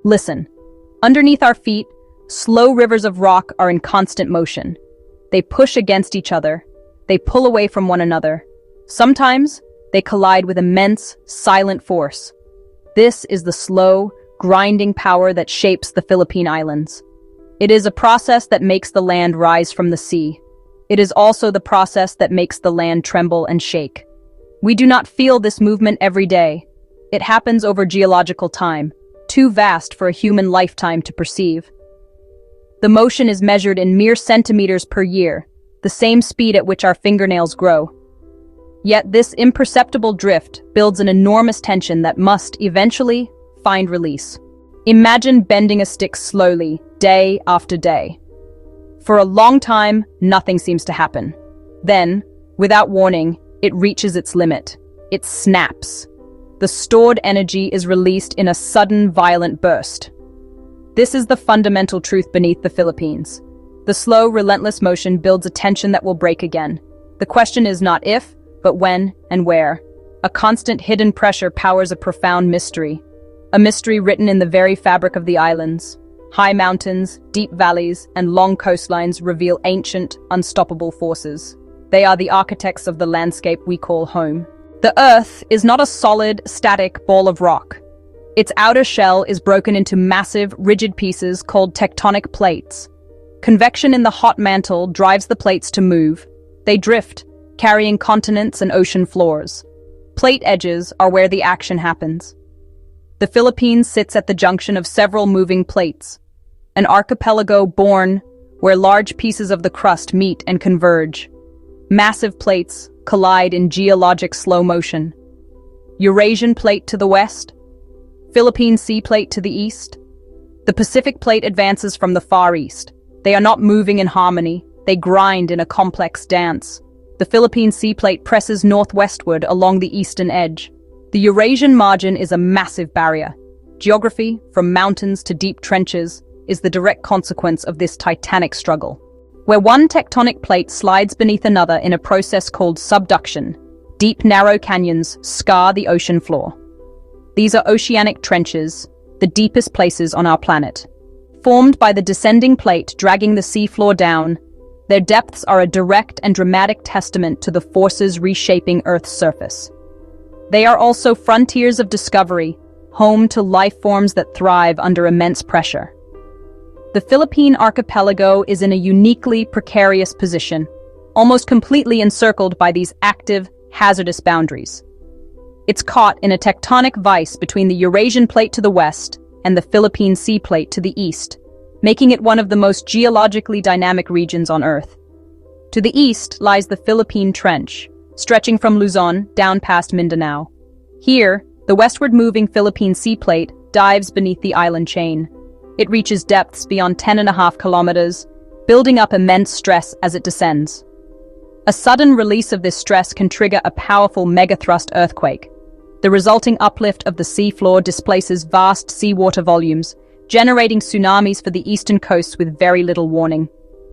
Listen, underneath our feet, slow rivers of rock are in constant motion. They push against each other. They pull away from one another. Sometimes, they collide with immense, silent force. This is the slow, grinding power that shapes the Philippine Islands. It is a process that makes the land rise from the sea. It is also the process that makes the land tremble and shake. We do not feel this movement every day. It happens over geological time, too vast for a human lifetime to perceive. The motion is measured in mere centimeters per year, the same speed at which our fingernails grow. Yet this imperceptible drift builds an enormous tension that must eventually find release. Imagine bending a stick slowly, day after day. For a long time, nothing seems to happen. Then, without warning, it reaches its limit. It snaps. The stored energy is released in a sudden, violent burst. This is the fundamental truth beneath the Philippines. The slow, relentless motion builds a tension that will break again. The question is not if, but when and where. A constant hidden pressure powers a profound mystery. A mystery written in the very fabric of the islands. High mountains, deep valleys, and long coastlines reveal ancient, unstoppable forces. They are the architects of the landscape we call home. The Earth is not a solid, static ball of rock. Its outer shell is broken into massive, rigid pieces called tectonic plates. Convection in the hot mantle drives the plates to move. They drift, carrying continents and ocean floors. Plate edges are where the action happens. The Philippines sits at the junction of several moving plates, an archipelago born where large pieces of the crust meet and converge. Massive plates collide in geologic slow motion. Eurasian plate to the west, Philippine Sea plate to the east. The Pacific plate advances from the far east. They are not moving in harmony, they grind in a complex dance. The Philippine Sea plate presses northwestward along the eastern edge. The Eurasian margin is a massive barrier. Geography, from mountains to deep trenches, is the direct consequence of this titanic struggle. Where one tectonic plate slides beneath another in a process called subduction, deep narrow canyons scar the ocean floor. These are oceanic trenches, the deepest places on our planet. Formed by the descending plate dragging the seafloor down, their depths are a direct and dramatic testament to the forces reshaping Earth's surface. They are also frontiers of discovery, home to life forms that thrive under immense pressure. The Philippine archipelago is in a uniquely precarious position, almost completely encircled by these active, hazardous boundaries. It's caught in a tectonic vice between the Eurasian plate to the west and the Philippine Sea plate to the east, making it one of the most geologically dynamic regions on Earth. To the east lies the Philippine Trench, stretching from Luzon down past Mindanao. Here, the westward-moving Philippine Sea plate dives beneath the island chain. It reaches depths beyond 10.5 kilometers, building up immense stress as it descends. A sudden release of this stress can trigger a powerful megathrust earthquake. The resulting uplift of the seafloor displaces vast seawater volumes, generating tsunamis for the eastern coasts with very little warning.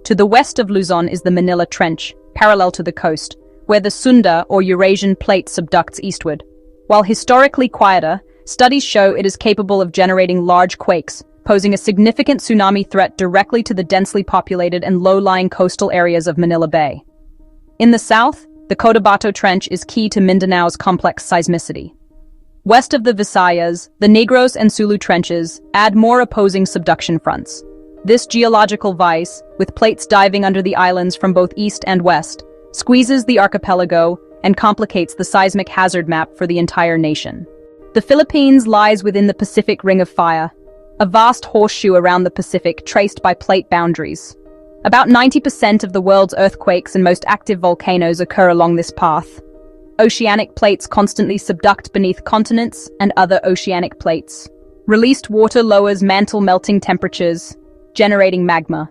To the west of Luzon is the Manila Trench, parallel to the coast, where the Sunda or Eurasian plate subducts eastward. While historically quieter, studies show it is capable of generating large quakes, posing a significant tsunami threat directly to the densely populated and low-lying coastal areas of Manila Bay. In the south, the Cotabato Trench is key to Mindanao's complex seismicity. West of the Visayas, the Negros and Sulu trenches add more opposing subduction fronts. This geological vice, with plates diving under the islands from both east and west, squeezes the archipelago and complicates the seismic hazard map for the entire nation. The Philippines lies within the Pacific Ring of Fire, a vast horseshoe around the Pacific traced by plate boundaries. About 90% of the world's earthquakes and most active volcanoes occur along this path. Oceanic plates constantly subduct beneath continents and other oceanic plates. Released water lowers mantle melting temperatures, generating magma.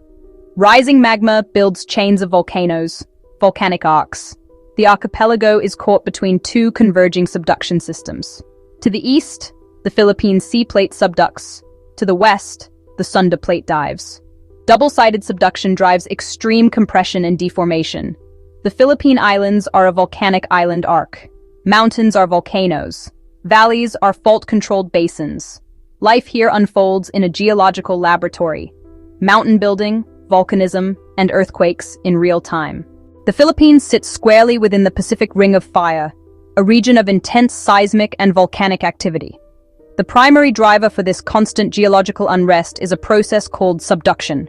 Rising magma builds chains of volcanoes, volcanic arcs. The archipelago is caught between two converging subduction systems. To the east, the Philippine Sea plate subducts. To the west, the Sunda plate dives. Double-sided subduction drives extreme compression and deformation. The Philippine Islands are a volcanic island arc. Mountains are volcanoes. Valleys are fault-controlled basins. Life here unfolds in a geological laboratory. Mountain building, volcanism, and earthquakes in real time. The Philippines sits squarely within the Pacific Ring of Fire, a region of intense seismic and volcanic activity. The primary driver for this constant geological unrest is a process called subduction.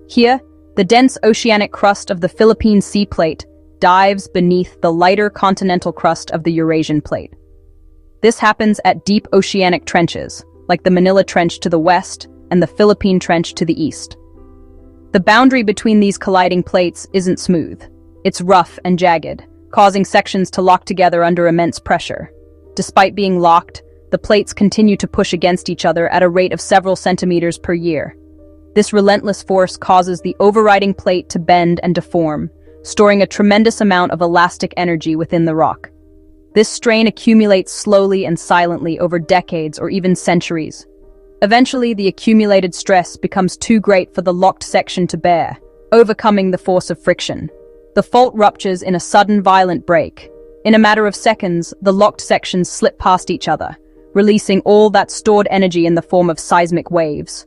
Here, the dense oceanic crust of the Philippine sea plate dives beneath the lighter continental crust of the Eurasian plate. This happens at deep oceanic trenches, like the Manila Trench to the west and the Philippine Trench to the east. The boundary between these colliding plates isn't smooth. It's rough and jagged, causing sections to lock together under immense pressure. Despite being locked, the plates continue to push against each other at a rate of several centimeters per year. This relentless force causes the overriding plate to bend and deform, storing a tremendous amount of elastic energy within the rock. This strain accumulates slowly and silently over decades or even centuries. Eventually, the accumulated stress becomes too great for the locked section to bear, overcoming the force of friction. The fault ruptures in a sudden violent break. In a matter of seconds, the locked sections slip past each other, releasing all that stored energy in the form of seismic waves.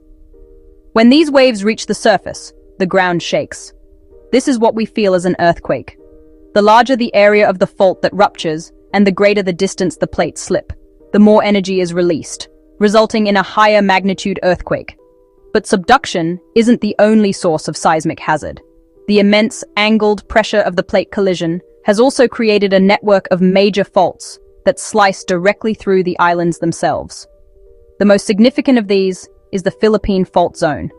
When these waves reach the surface, the ground shakes. This is what we feel as an earthquake. The larger the area of the fault that ruptures, and the greater the distance the plates slip, the more energy is released, resulting in a higher magnitude earthquake. But subduction isn't the only source of seismic hazard. The immense angled pressure of the plate collision has also created a network of major faults that slice directly through the islands themselves. The most significant of these is the Philippine Fault Zone.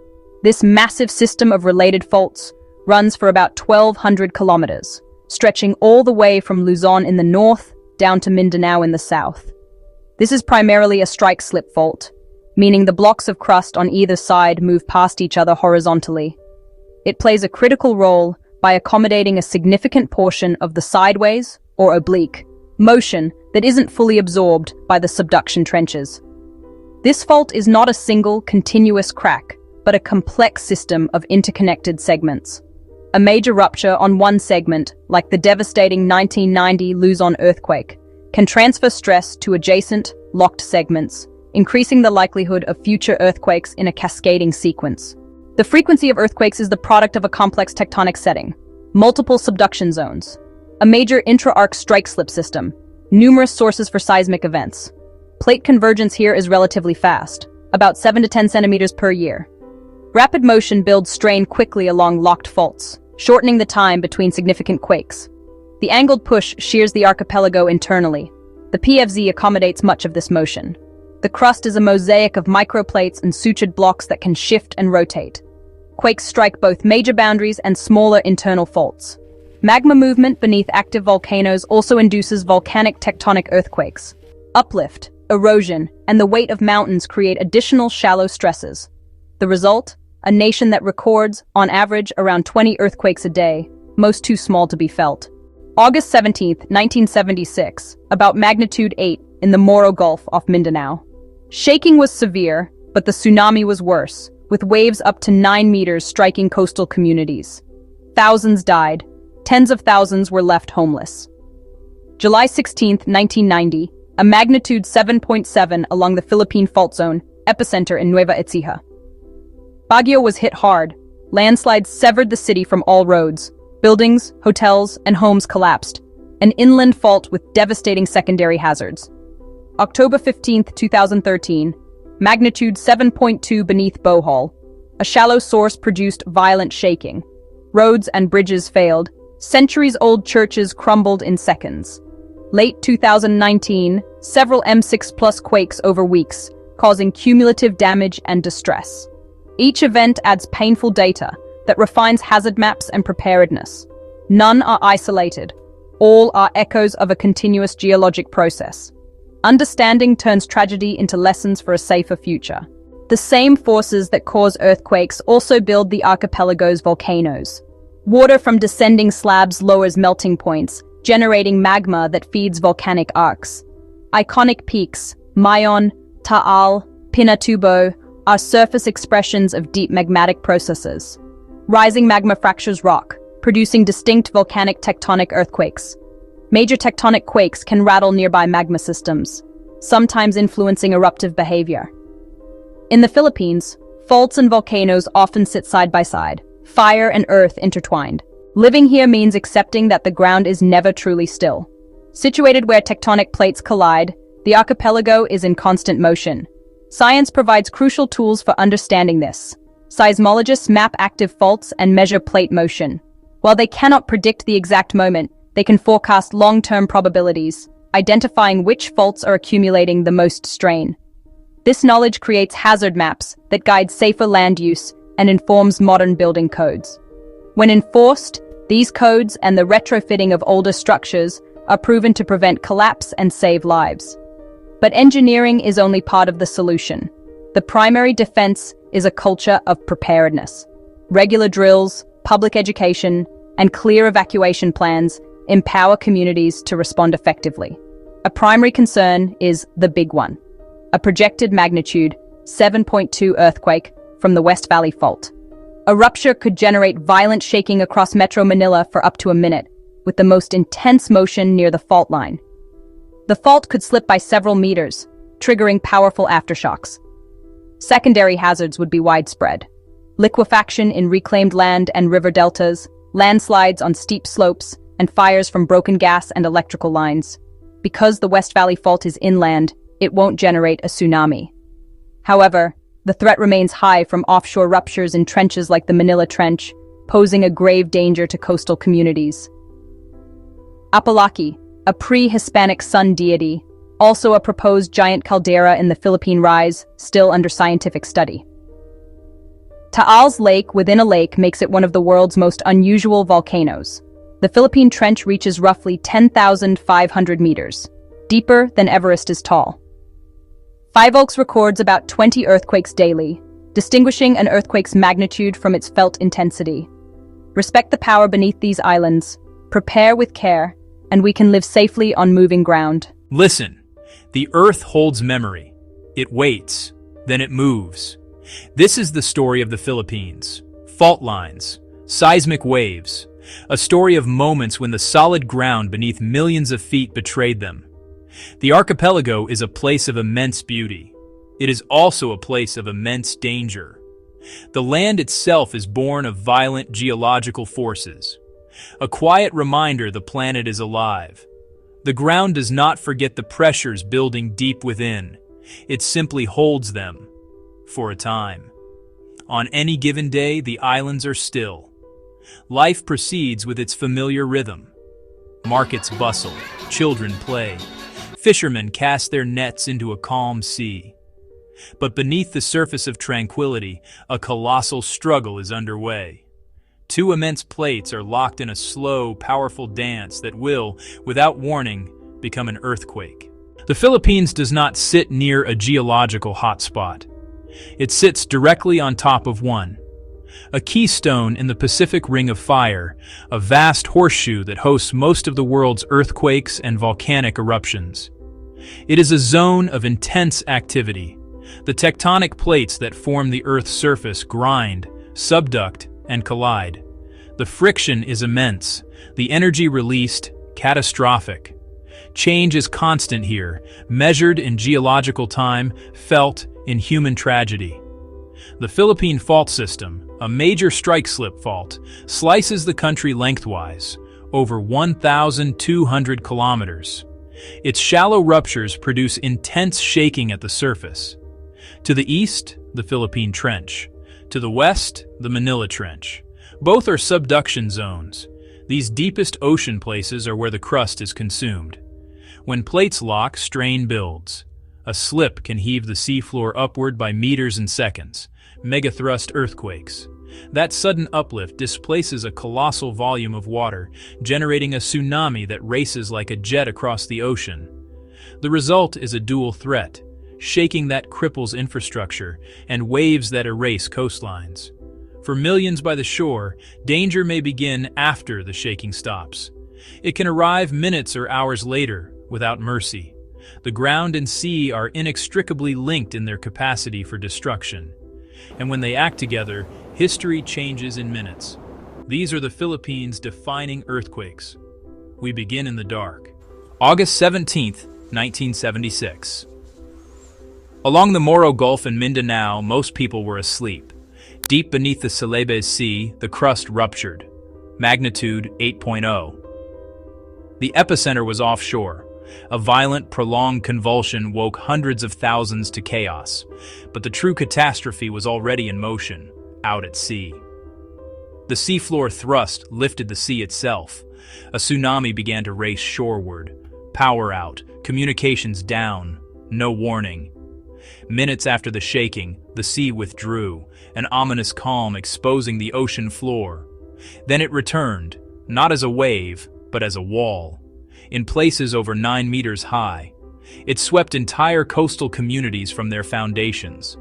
This massive system of related faults runs for about 1,200 kilometers, stretching all the way from Luzon in the north down to Mindanao in the south. This is primarily a strike-slip fault, meaning the blocks of crust on either side move past each other horizontally. It plays a critical role by accommodating a significant portion of the sideways, or oblique, motion that isn't fully absorbed by the subduction trenches. This fault is not a single, continuous crack, but a complex system of interconnected segments. A major rupture on one segment, like the devastating 1990 Luzon earthquake, can transfer stress to adjacent, locked segments, increasing the likelihood of future earthquakes in a cascading sequence. The frequency of earthquakes is the product of a complex tectonic setting, multiple subduction zones, a major intra-arc strike-slip system, numerous sources for seismic events. Plate convergence here is relatively fast, about 7 to 10 centimeters per year. Rapid motion builds strain quickly along locked faults, shortening the time between significant quakes. The angled push shears the archipelago internally. The PFZ accommodates much of this motion. The crust is a mosaic of microplates and sutured blocks that can shift and rotate. Quakes strike both major boundaries and smaller internal faults. Magma movement beneath active volcanoes also induces volcanic tectonic earthquakes. Uplift, erosion, and the weight of mountains create additional shallow stresses. The result? A nation that records, on average, around 20 earthquakes a day, most too small to be felt. August 17, 1976, about magnitude 8 in the Moro Gulf off Mindanao. Shaking was severe, but the tsunami was worse, with waves up to 9 meters striking coastal communities. Thousands died. Tens of thousands were left homeless. July 16, 1990, a magnitude 7.7 along the Philippine Fault Zone, epicenter in Nueva Ecija. Baguio was hit hard. Landslides severed the city from all roads. Buildings, hotels, and homes collapsed. An inland fault with devastating secondary hazards. October 15, 2013, magnitude 7.2 beneath Bohol. A shallow source produced violent shaking. Roads and bridges failed. Centuries-old churches crumbled in seconds. Late 2019, several M6+ quakes over weeks, causing cumulative damage and distress. Each event adds painful data that refines hazard maps and preparedness. None are isolated. All are echoes of a continuous geologic process. Understanding turns tragedy into lessons for a safer future. The same forces that cause earthquakes also build the archipelago's volcanoes. Water from descending slabs lowers melting points, generating magma that feeds volcanic arcs. Iconic peaks, Mayon, Taal, Pinatubo, are surface expressions of deep magmatic processes. Rising magma fractures rock, producing distinct volcanic tectonic earthquakes. Major tectonic quakes can rattle nearby magma systems, sometimes influencing eruptive behavior. In the Philippines, faults and volcanoes often sit side by side, fire and earth intertwined. Living here means accepting that the ground is never truly still. Situated where tectonic plates collide, the archipelago is in constant motion. Science provides crucial tools for understanding this. Seismologists map active faults and measure plate motion. While they cannot predict the exact moment, they can forecast long-term probabilities, identifying which faults are accumulating the most strain. This knowledge creates hazard maps that guide safer land use and informs modern building codes. When enforced, these codes and the retrofitting of older structures are proven to prevent collapse and save lives. But engineering is only part of the solution. The primary defense is a culture of preparedness. Regular drills, public education, and clear evacuation plans empower communities to respond effectively. A primary concern is the big one, a projected magnitude 7.2 earthquake from the West Valley Fault. A rupture could generate violent shaking across Metro Manila for up to a minute, with the most intense motion near the fault line. The fault could slip by several meters, triggering powerful aftershocks. Secondary hazards would be widespread. Liquefaction in reclaimed land and river deltas, landslides on steep slopes, and fires from broken gas and electrical lines. Because the West Valley Fault is inland, it won't generate a tsunami. However, the threat remains high from offshore ruptures in trenches like the Manila Trench, posing a grave danger to coastal communities. Apalaki, a pre-Hispanic sun deity, also a proposed giant caldera in the Philippine Rise, still under scientific study. Taal's Lake within a lake makes it one of the world's most unusual volcanoes. The Philippine Trench reaches roughly 10,500 meters, deeper than Everest is tall. Five Oaks records about 20 earthquakes daily, distinguishing an earthquake's magnitude from its felt intensity. Respect the power beneath these islands, prepare with care, and we can live safely on moving ground. Listen, the Earth holds memory. It waits, then it moves. This is the story of the Philippines. Fault lines, seismic waves, a story of moments when the solid ground beneath millions of feet betrayed them. The archipelago is a place of immense beauty. It is also a place of immense danger. The land itself is born of violent geological forces. A quiet reminder the planet is alive. The ground does not forget the pressures building deep within. It simply holds them. For a time. On any given day, the islands are still. Life proceeds with its familiar rhythm. Markets bustle, children play, fishermen cast their nets into a calm sea. But beneath the surface of tranquility, a colossal struggle is underway. Two immense plates are locked in a slow, powerful dance that will, without warning, become an earthquake. The Philippines does not sit near a geological hotspot. It sits directly on top of one. A keystone in the Pacific Ring of Fire, a vast horseshoe that hosts most of the world's earthquakes and volcanic eruptions. It is a zone of intense activity. The tectonic plates that form the Earth's surface grind, subduct, and collide. The friction is immense, the energy released catastrophic. Change is constant here, measured in geological time, felt in human tragedy. The Philippine Fault System, a major strike-slip fault, slices the country lengthwise, over 1,200 kilometers. Its shallow ruptures produce intense shaking at the surface. To the east, the Philippine Trench. To the west, the Manila Trench. Both are subduction zones. These deepest ocean places are where the crust is consumed. When plates lock, strain builds. A slip can heave the seafloor upward by meters in seconds. Megathrust earthquakes. That sudden uplift displaces a colossal volume of water, generating a tsunami that races like a jet across the ocean. The result is a dual threat, shaking that cripples infrastructure and waves that erase coastlines. For millions by the shore, danger may begin after the shaking stops. It can arrive minutes or hours later, without mercy. The ground and sea are inextricably linked in their capacity for destruction. And when they act together, history changes in minutes. These are the Philippines' defining earthquakes. We begin in the dark. August 17th, 1976. Along the Moro Gulf in Mindanao, most people were asleep. Deep beneath the Celebes Sea, the crust ruptured. Magnitude 8.0. The epicenter was offshore. A violent, prolonged convulsion woke hundreds of thousands to chaos. But the true catastrophe was already in motion, out at sea. The seafloor thrust lifted the sea itself. A tsunami began to race shoreward. Power out, communications down, no warning. Minutes after the shaking, the sea withdrew, an ominous calm exposing the ocean floor. Then it returned, not as a wave, but as a wall. In places over 9 meters high. It swept entire coastal communities from their foundations.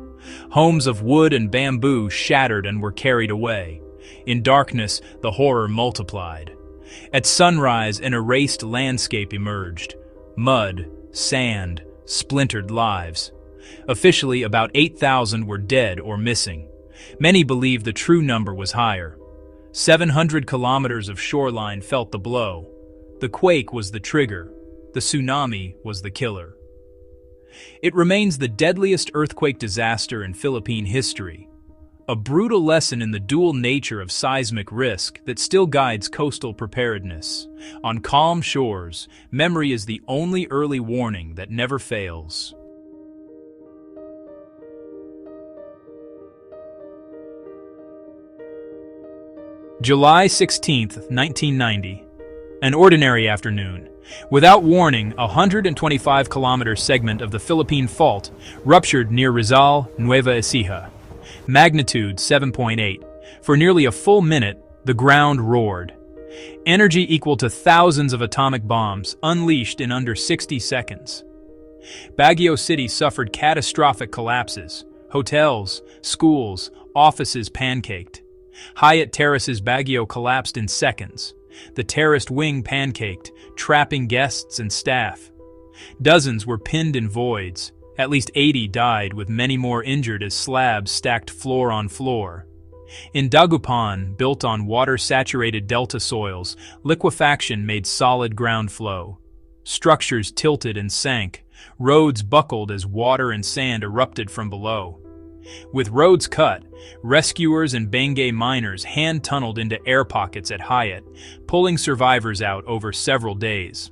Homes of wood and bamboo shattered and were carried away. In darkness, the horror multiplied. At sunrise, an erased landscape emerged. Mud, sand, splintered lives. Officially, about 8,000 were dead or missing. Many believe the true number was higher. 700 kilometers of shoreline felt the blow. The quake was the trigger. The tsunami was the killer. It remains the deadliest earthquake disaster in Philippine history. A brutal lesson in the dual nature of seismic risk that still guides coastal preparedness. On calm shores, memory is the only early warning that never fails. July 16, 1990. An ordinary afternoon. Without warning, a 125-kilometer segment of the Philippine Fault ruptured near Rizal, Nueva Ecija. Magnitude 7.8. For nearly a full minute, the ground roared. Energy equal to thousands of atomic bombs unleashed in under 60 seconds. Baguio City suffered catastrophic collapses. Hotels, schools, offices pancaked. Hyatt Terraces Baguio collapsed in seconds. The terraced wing pancaked, trapping guests and staff. Dozens were pinned in voids. At least 80 died, with many more injured as slabs stacked floor on floor. In Dagupan, built on water-saturated delta soils, liquefaction made solid ground flow. Structures tilted and sank. Roads buckled as water and sand erupted from below. With roads cut, rescuers and Benguet miners hand-tunneled into air pockets at Hyatt, pulling survivors out over several days.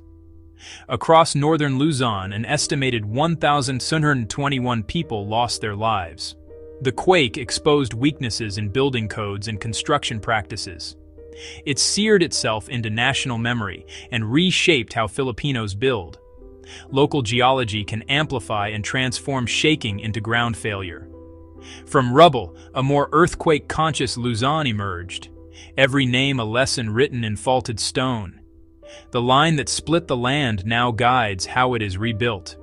Across northern Luzon, an estimated 1,721 people lost their lives. The quake exposed weaknesses in building codes and construction practices. It seared itself into national memory and reshaped how Filipinos build. Local geology can amplify and transform shaking into ground failure. From rubble, a more earthquake-conscious Luzon emerged. Every name a lesson written in faulted stone. The line that split the land now guides how it is rebuilt.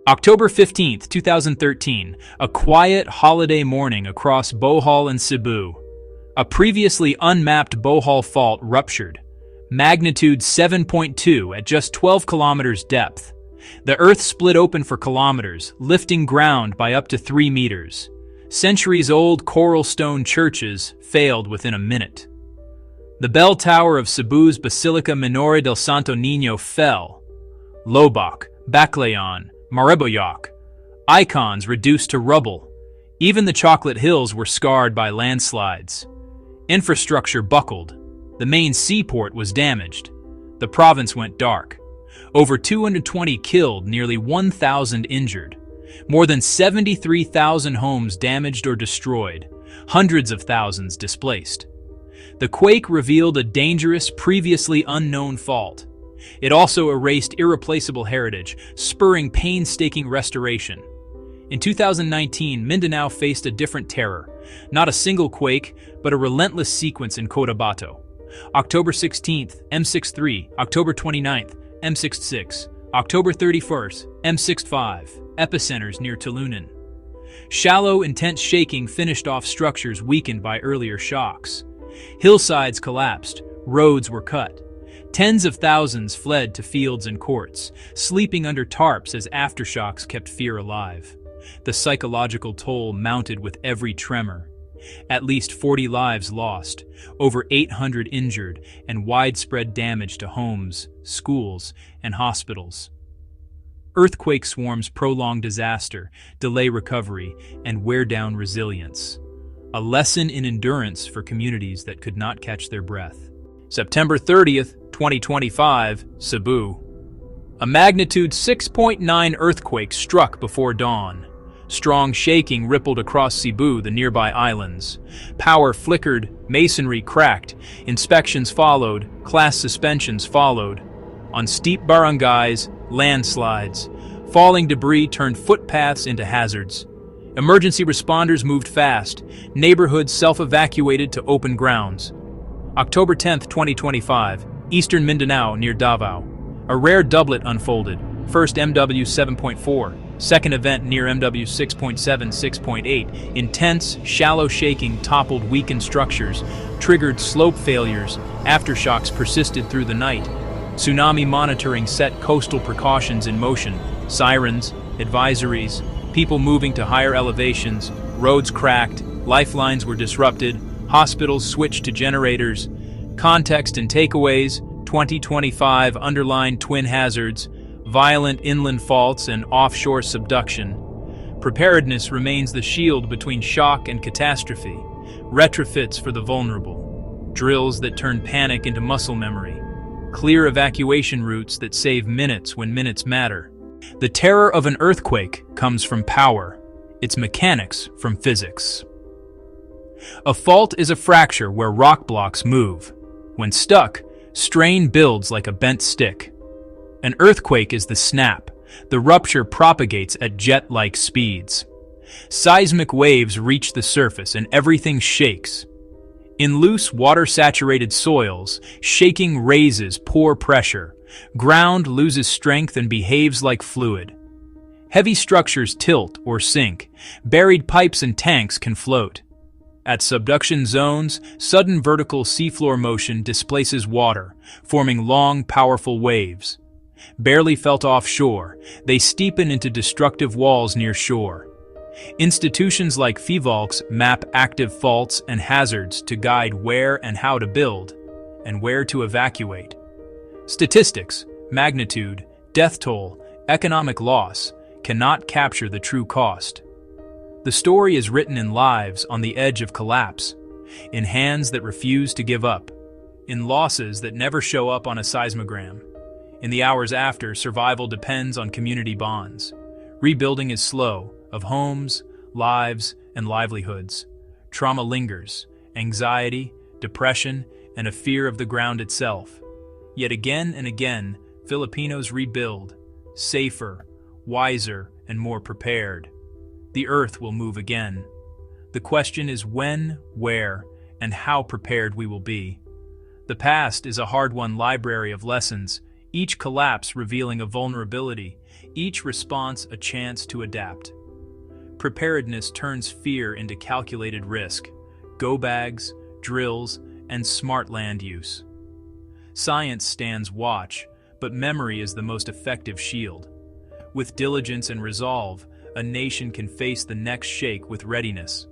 October 15, 2013, a quiet holiday morning across Bohol and Cebu. A previously unmapped Bohol fault ruptured. Magnitude 7.2 at just 12 kilometers depth. The earth split open for kilometers, lifting ground by up to 3 meters. Centuries-old coral stone churches failed within a minute. The bell tower of Cebu's Basilica Minore del Santo Niño fell. Lobak, Baclayon, Mariboyac, icons reduced to rubble. Even the Chocolate Hills were scarred by landslides. Infrastructure buckled. The main seaport was damaged. The province went dark. Over 220 killed, nearly 1,000 injured. More than 73,000 homes damaged or destroyed. Hundreds of thousands displaced. The quake revealed a dangerous, previously unknown fault. It also erased irreplaceable heritage, spurring painstaking restoration. In 2019, Mindanao faced a different terror. Not a single quake, but a relentless sequence in Cotabato. October 16th, M63. October 29th, M66. October 31st, M65. Epicenters near Tulunan. Shallow, intense shaking finished off structures weakened by earlier shocks. Hillsides collapsed. Roads were cut. Tens of thousands fled to fields and courts, sleeping under tarps as aftershocks kept fear alive. The psychological toll mounted with every tremor. At least 40 lives lost, over 800 injured, and widespread damage to homes, schools, and hospitals. Earthquake swarms prolong disaster, delay recovery, and wear down resilience. A lesson in endurance for communities that could not catch their breath. September 30th, 2025, Cebu. A magnitude 6.9 earthquake struck before dawn. Strong shaking rippled across Cebu, the nearby islands. Power flickered, masonry cracked, inspections followed, class suspensions followed. On steep barangays, landslides. Falling debris turned footpaths into hazards. Emergency responders moved fast. Neighborhoods self-evacuated to open grounds. October 10th, 2025, Eastern Mindanao near Davao. A rare doublet unfolded. First MW 7.4. Second event near MW 6.7, 6.8. Intense, shallow shaking toppled weakened structures, triggered slope failures, aftershocks persisted through the night. Tsunami monitoring set coastal precautions in motion, sirens, advisories, people moving to higher elevations, roads cracked, lifelines were disrupted, hospitals switched to generators. Context and takeaways, 2025 underlined twin hazards, violent inland faults and offshore subduction. Preparedness remains the shield between shock and catastrophe. Retrofits for the vulnerable. Drills that turn panic into muscle memory. Clear evacuation routes that save minutes when minutes matter. The terror of an earthquake comes from power. Its mechanics from physics. A fault is a fracture where rock blocks move. When stuck, strain builds like a bent stick. An earthquake is the snap. The rupture propagates at jet-like speeds. Seismic waves reach the surface and everything shakes. In loose, water-saturated soils, shaking raises poor pressure. Ground loses strength and behaves like fluid. Heavy structures tilt or sink. Buried pipes and tanks can float. At subduction zones, sudden vertical seafloor motion displaces water, forming long, powerful waves. Barely felt offshore, they steepen into destructive walls near shore. Institutions like FIVOLCS map active faults and hazards to guide where and how to build, and where to evacuate. Statistics, magnitude, death toll, economic loss cannot capture the true cost. The story is written in lives on the edge of collapse, in hands that refuse to give up, in losses that never show up on a seismogram. In the hours after, survival depends on community bonds. Rebuilding is slow, of homes, lives, and livelihoods. Trauma lingers, anxiety, depression, and a fear of the ground itself. Yet again and again, Filipinos rebuild, safer, wiser, and more prepared. The earth will move again. The question is when, where, and how prepared we will be. The past is a hard-won library of lessons, each collapse revealing a vulnerability, each response a chance to adapt. Preparedness turns fear into calculated risk, go bags, drills, and smart land use. Science stands watch, but memory is the most effective shield. With diligence and resolve, a nation can face the next shake with readiness.